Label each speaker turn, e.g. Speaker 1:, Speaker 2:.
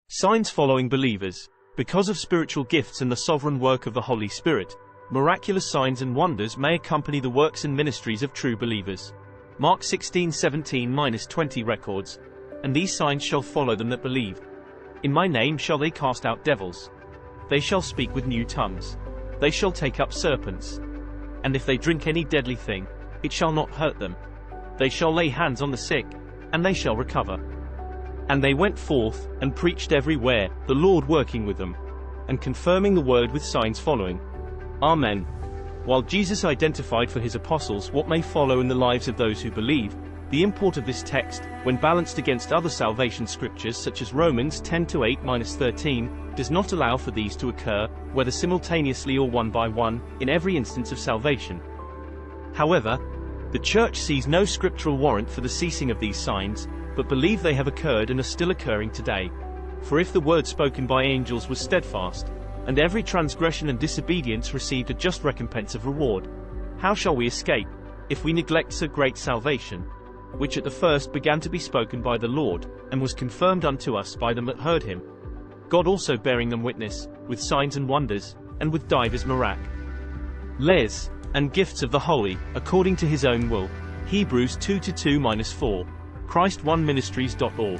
Speaker 1: Signs following believers. Because of spiritual gifts and the sovereign work of the Holy Spirit, miraculous signs and wonders may accompany the works and ministries of true believers. Mark 16:17-20 records, "And these signs shall follow them that believe. In my name shall they cast out devils. They shall speak with new tongues. They shall take up serpents. And if they drink any deadly thing, it shall not hurt them. They shall lay hands on the sick, and they shall recover." And they went forth, and preached everywhere, the Lord working with them, and confirming the word with signs following. Amen. While Jesus identified for his apostles what may follow in the lives of those who believe, the import of this text, when balanced against other salvation scriptures such as Romans 10:8-13, does not allow for these to occur, whether simultaneously or one by one, in every instance of salvation. However, the Church sees no scriptural warrant for the ceasing of these signs, but believe they have occurred and are still occurring today. For if the word spoken by angels was steadfast, and every transgression and disobedience received a just recompense of reward, how shall we escape, if we neglect so great salvation, which at the first began to be spoken by the Lord, and was confirmed unto us by them that heard him? God also bearing them witness, with signs and wonders, and with divers miraculous, and gifts of the holy, according to his own will. Hebrews 2:2-4. Christ1ministries.org